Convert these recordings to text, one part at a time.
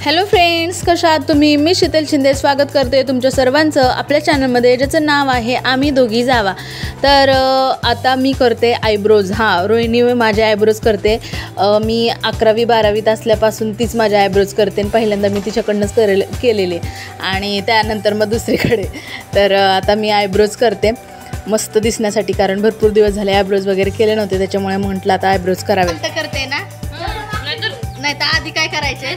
Hello friends, कशा आहात तुम्ही? मी शीतल शिंदे स्वागत करते तुमच्या सर्वांचं आपल्या चॅनलमध्ये, ज्याचं नाव आहे आम्ही दोघी जावा. तर आता मी करते आयब्रोज. रोहिणी माझ्या आयब्रोज करते. मी 11वी 12वीत असल्यापासून तीच माझ्या आयब्रोज करते आणि पहिल्यांदा मी तिच्याकडनंच केलेले आणि त्यानंतर मग दुसरीकडे. तर आता मी आयब्रोज करते मस्त दिसण्यासाठी, कारण भरपूर दिवस झाले आयब्रोज वगैरे केले नव्हते, त्याच्यामुळे म्हटलं आता आयब्रोज करावे. करते ना, नाही तर आधी काय करायचे?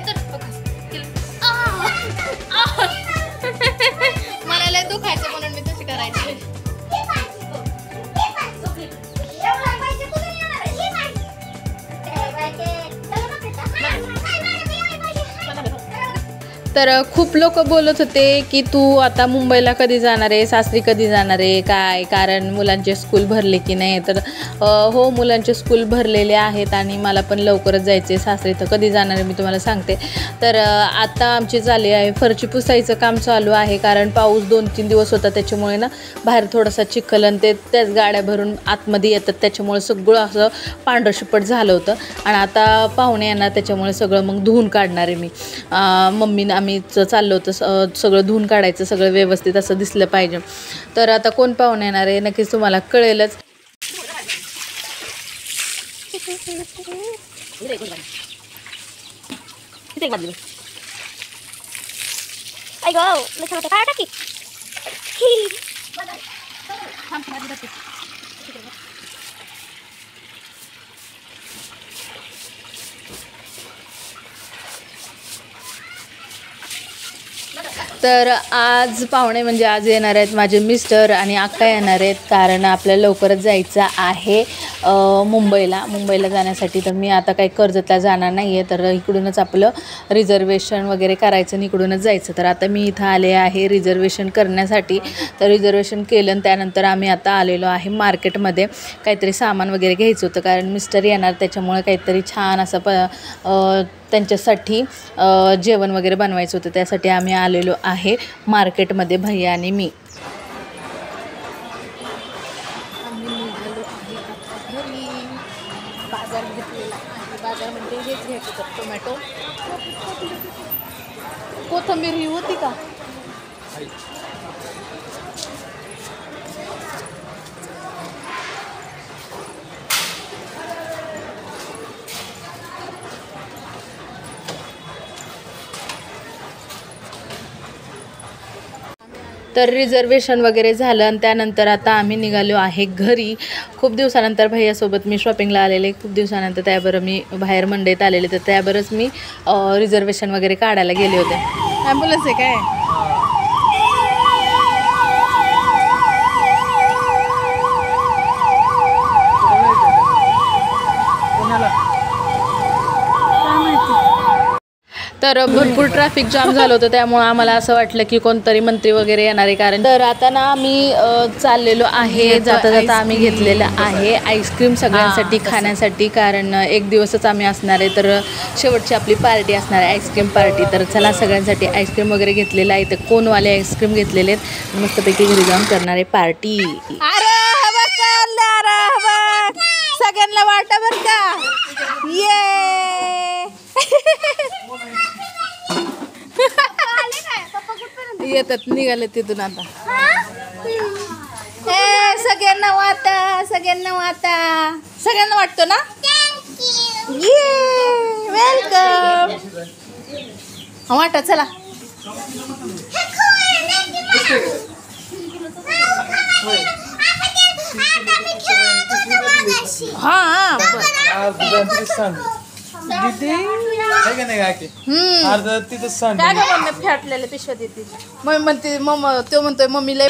मला लय दुखायचं म्हणून मी तशी करायची. तर खूप लोक बोलत होते की तू आता मुंबईला कधी जाणार आहे, सासरी कधी जाणार आहे काय, कारण मुलांचे स्कूल भरले की नाही. तर हो, मुलांचे स्कूल भरलेले आहेत आणि मला पण लवकरच जायचे सासरी. तर कधी जाणार आहे मी तुम्हाला सांगते. तर आता आमची झाली आहे फरची पुसायचं काम चालू आहे, कारण पाऊस 2-3 दिवस होता, त्याच्यामुळे ना बाहेर थोडासा चिखल आणि त्याच गाड्या भरून आतमध्ये येतात, त्याच्यामुळे सगळं असं पांढरं शिपट झालं होतं. आणि आता पाहुणे येणार, त्याच्यामुळे सगळं मग धुवून काढणार आहे मी. मम्मीनं आम्ही चाललो होतं सगळं धुवून काढायचं, सगळं व्यवस्थित असं दिसलं पाहिजे. तर आता कोण पाहुणे येणार आहे नक्कीच तुम्हाला कळेलच. तर आज पाहुणे म्हणजे आज येणार आहेत माझे मिस्टर आणि अक्का येणार आहेत, कारण आपल्याला लवकरच जायचं आहे मुंबईला जाण्यासाठी. तर मी आता काही कर्जतला जाणार नाही आहे, तर इकडूनच आपलं रिझर्वेशन वगैरे करायचं आणि इकडूनच जायचं. तर आता मी इथं आले आहे रिझर्वेशन करण्यासाठी. तर रिझर्वेशन केलं आणि त्यानंतर आम्ही आता आलेलो आहे मार्केटमध्ये. काहीतरी सामान वगैरे घ्यायचं होतं, कारण मिस्टर येणार, त्याच्यामुळे काहीतरी छान असं त्यांच्यासाठी जेवण वगैरे बनवायचं होतं, त्यासाठी आम्ही आलेलो आहे मार्केटमध्ये, भैया आणि मी. आम्ही निघालो आहे आता घरी. बाजार घेतलेला आहे, बाजार म्हणजे हेच घ्यायचं होतं, टोमॅटो, कोथिंबीर ही होती का? तर रिझर्वेशन वगैरे झालं आणि त्यानंतर आता आम्ही निघालो आहे घरी. खूप दिवसानंतर भैयासोबत मी शॉपिंगला आलेले, खूप दिवसानंतर त्याबरोबर मी बाहेर मंडईत आलेले, तर त्याबरोबरच मी रिझर्वेशन वगैरे काढायला गेले होते. ॲम्ब्युलन्स आहे काय? तर भरपूर ट्रॅफिक जाम झालं होतं, त्यामुळं आम्हाला असं वाटलं की कोणतरी मंत्री वगैरे येणार आहे. कारण तर आता ना आम्ही चाललेलो आहे, जाता जाता आम्ही घेतलेलं आहे आईस्क्रीम सगळ्यांसाठी खाण्यासाठी, कारण एक दिवसच आम्ही असणार आहे, तर शेवटची आपली पार्टी असणार आहे, आईस्क्रीम पार्टी. तर चला सगळ्यांसाठी आईस्क्रीम वगैरे घेतलेलं आहे. तर कोणवाले आईस्क्रीम घेतलेले आहेत, मस्तपैकी घरी जाऊन करणार आहे पार्टी. सगळ्यांना वाटा बरं का, येतात निघाले तिथून आता. सगळ्यांना वाटा, सगळ्यांना वाटतो ना. वेलकम. वाटा चला. फाटलेले पिशव्या देते म्हणते मम्मा, तो म्हणतोय मम्मीला.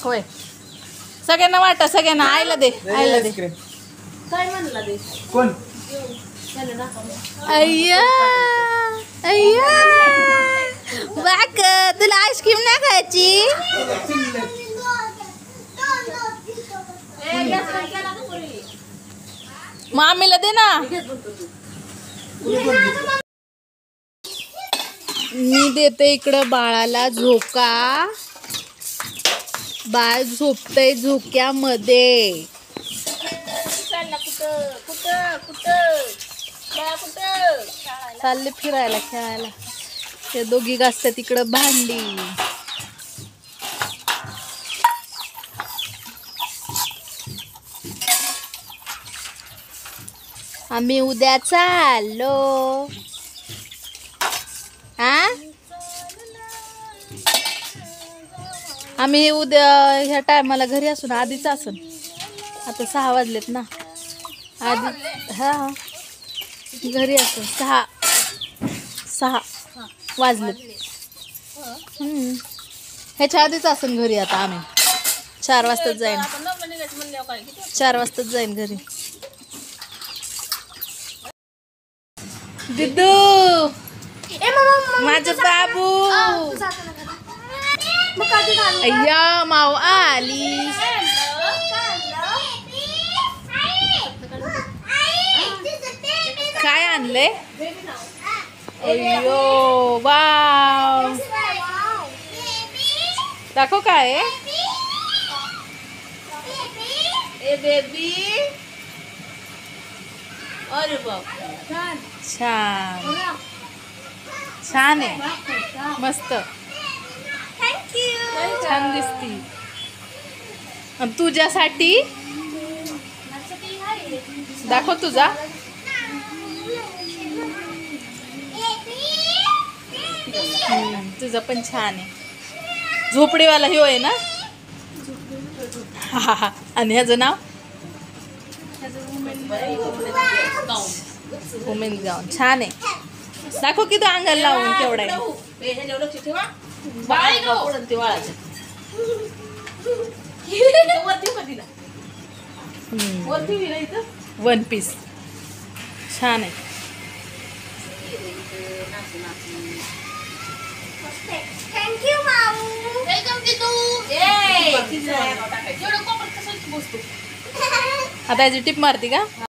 होय, सगळ्यांना वाटा, सगळ्यांना आईला दे, आईला दे. काय म्हणला दे कोण? अय्या अय्या बाक, तुला आईस्क्रीम नाही खायची? मामीला दे ना. मी देते इकडं बाळाला झोका. बाळ झोपतंय झोक्यामध्ये. कुठं कुठं कुठं चालले फिरायला खेळायला. ते दोघी घासतात तिकडं भांडी. आम्ही उद्या चाललो. हा आम्ही उद्या ह्या टायमाला घरी असू ना. आधीच असून आता 6 वाजलेत ना. आधी हा घरी असू 6 वाजलेत. ह्याच्या आधीच असून घरी. आता आम्ही 4 वाजताच जाईन. 4 वाजताच जाईन घरी. दिदू माझं बाबू. अय्या माव आली. काय आणलंय? अय्यो वाव. दाखव काय आहे? ए बेबी. अरे बाप छान छान आहे. मस्त छान दिसती. तुझ्यासाठी दाखव तुझा. तुझं पण छान आहे. झोपडीवाला ह्यो आहे ना. हा आणि ह्याचं नाव वुमेन गाऊन. छान आहे. दाखव की तू अंगाला लावून केवढा आहे. वन पीस छान आहे. आता याची टिप मारती का?